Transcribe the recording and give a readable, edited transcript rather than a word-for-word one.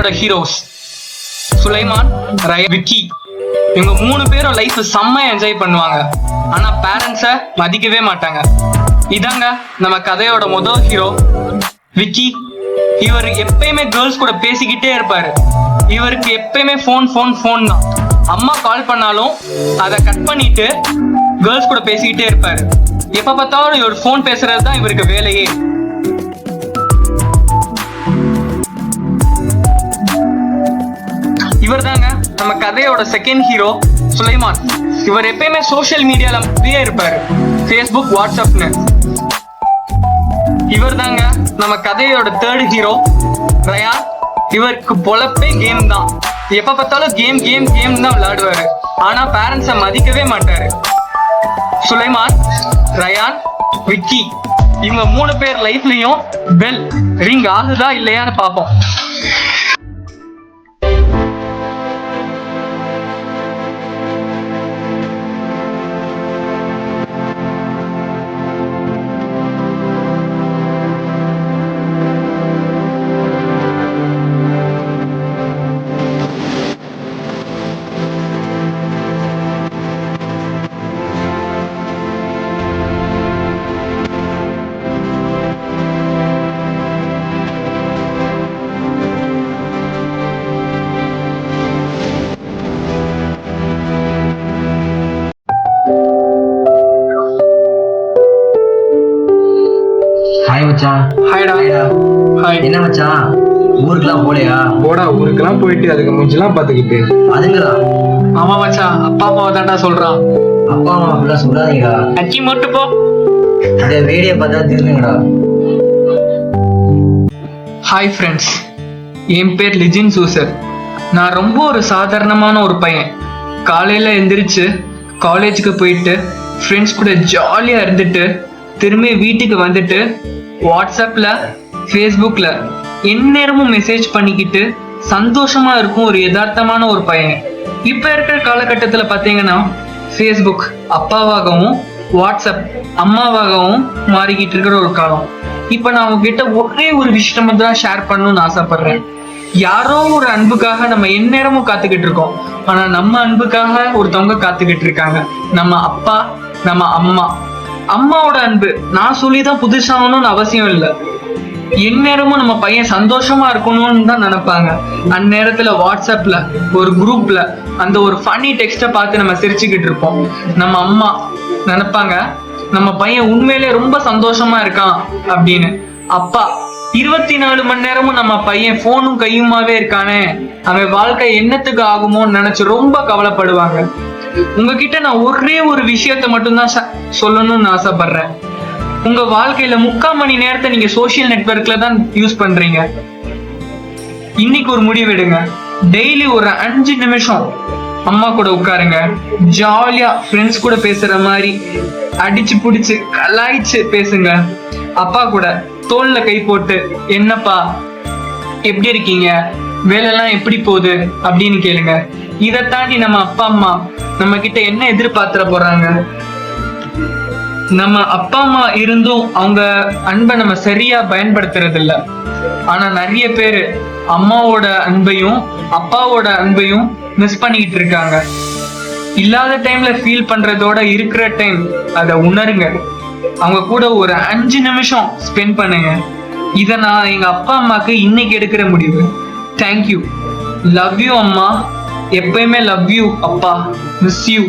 கதையோட heroes Sulaiman, rayon, Vicky. இவங்க 3 பேரும் லைஃப் செம்ம என்ஜாய் பண்ணுவாங்க. ஆனா பேரண்ட்ஸ மதிக்கவே மாட்டாங்க. இதாங்க நம்ம கதையோட முதல் ஹீரோ விக்கி. இவர் எப்பயுமே கேர்ள்ஸ் கூட பேசிக்கிட்டே இருப்பாரு. இவருக்கு எப்பயுமே போன் தான். அம்மா கால் பண்ணாலும் அதை கட் பண்ணிட்டு கேர்ள்ஸ் கூட பேசிக்கிட்டே இருப்பாரு. எப்ப பார்த்தாலும் இவர் போன் பேசுறது தான் இவருக்கு வேலையே. இவர் தாங்க நம்ம கதையோட செகண்ட் ஹீரோ சுலைமான். இவர் எப்பயுமே சோசியல் மீடியால அப்படியே இருப்பாரு, ஃபேஸ்புக், வாட்ஸ்அப்னு. இவர் தாங்க நம்ம கதையோட தேர்ட் ஹீரோ ரயான். இவருக்கு பொழப்பே கேம் தான். எப்ப பார்த்தாலும் கேம் தான் விளையாடுவாரு. ஆனா பேரண்ட்ஸை மதிக்கவே மாட்டாரு. சுலைமான், ரயான், விக்கி இவங்க 3 பேர் லைஃப்லயும் பெல் ரிங் ஆகுதா இல்லையான்னு பார்ப்போம். ஹாய் மச்சான். ஹாய்டா. ஹாய். என்ன மச்சான், ஊருக்குலாம் போலையா? போடா, ஊருக்கெல்லாம் போயிட்டு அதுக்கு மூஞ்சிலாம் பாத்துக்கிட்டு. அதுங்களா? ஆமா மச்சான், அப்பா அம்மாவை தாண்டா சொல்றான். அப்பா அம்மா அப்படிலாம் சொல்லாதீங்கடா. அக்கி மட்டும் போ. இந்த வீடியோ பார்த்தா தெரிஞ்சுங்கடா. ஹாய் ஃப்ரெண்ட்ஸ், என் பேர் லிஜின் சூசர். நான் ரொம்ப ஒரு சாதாரணமான ஒரு பையன். காலையில எந்திரிச்சு காலேஜுக்கு போயிட்டு ஃப்ரெண்ட்ஸ் கூட ஜாலியா இருந்துட்டு திரும்பி வீட்டுக்கு வந்துட்டு வாட்ஸ்அப்ல, ஃபேஸ்புக்ல எந்நேரமும் மெசேஜ் பண்ணிக்கிட்டு சந்தோஷமா இருக்கும் ஒரு யதார்த்தமான ஒரு பையன். இப்ப இருக்கிற காலகட்டத்துல பாத்தீங்கன்னா ஃபேஸ்புக் அப்பாவாகவும் வாட்ஸ்அப் அம்மாவாகவும் மாறிக்கிட்டு இருக்கிற ஒரு காலம். இப்ப நான் உங்ககிட்ட ஒரே ஒரு விஷயம் தான் ஷேர் பண்ணணும்னு ஆசைப்படுறேன். யாரோ ஒரு அன்புக்காக நம்ம எந்நேரமும் காத்துக்கிட்டு இருக்கோம். ஆனா நம்ம அன்புக்காக ஒருத்தவங்க காத்துக்கிட்டு இருக்காங்க. நம்ம அப்பா, நம்ம அம்மா. அம்மாவோட அன்பு நான் சொல்லிதான் புதுசாகணும்னு அவசியம் இல்லை. எந்நேரமும் நம்ம பையன் சந்தோஷமா இருக்கணும்னு தான் நினைப்பாங்க. அந்நேரத்துல வாட்ஸ்அப்ல ஒரு குரூப்ல அந்த ஒரு ஃபன்னி டெக்ஸ்ட பார்த்து நம்ம சிரிச்சுக்கிட்டு இருப்போம். நம்ம அம்மா நினைப்பாங்க நம்ம பையன் உண்மையிலே ரொம்ப சந்தோஷமா இருக்கான் அப்படின்னு. அப்பா 24 மணி நேரமும் நம்ம பையன் போனும் கையுமாவே இருக்கானே, அவன் வாழ்க்கை என்னத்துக்கு ஆகுமோன்னு நினைச்சு ரொம்ப கவலைப்படுவாங்க. உங்ககிட்ட நான் ஒரே ஒரு விஷயத்த மட்டும்தான் சொல்லணும்னு ஆசைப்படுறேன். உங்க வாழ்க்கையில 3/4 மணி நேரத்தை நீங்க சோசியல் நெட்வொர்க்ல தான் யூஸ் பண்றீங்க. இன்னைக்கு ஒரு முடிவு எடுங்க. டெய்லி ஒரு 5 நிமிஷம் அம்மா கூட உட்காருங்க. ஜாலியா ஃப்ரெண்ட்ஸ் கூட பேசுற மாதிரி அடிச்சு புடிச்சு கலாய்ச்சு பேசுங்க. அப்பா கூட தோல்ல கை போட்டு என்னப்பா எப்படி இருக்கீங்க, வேலையெல்லாம் எப்படி போகுது அப்படின்னு கேளுங்க. இதை தாண்டி நம்ம அப்பா அம்மா நம்ம கிட்ட என்ன எதிர்பார்த்துட போறாங்க? நம்ம அப்பா அம்மா இருந்தும் அவங்க அன்பை நம்ம சரியா பயன்படுத்துறது இல்ல. ஆனா நிறைய பேரு அம்மாவோட அன்பையும் அப்பாவோட அன்பையும் மிஸ் பண்ணிக்கிட்டு இருக்காங்க. இல்லாத டைம்ல ஃபீல் பண்றதோட இருக்கிற டைம் அதை உணருங்க. அவங்க கூட ஒரு 5 நிமிஷம் ஸ்பெண்ட் பண்ணுங்க. இதை நான் எங்க அப்பா அம்மாக்கு இன்னைக்கு எடுக்கிற முடிவு. தேங்க்யூ. லவ் யூ அம்மா. எப்பயுமே லவ் யூ அப்பா. Miss you.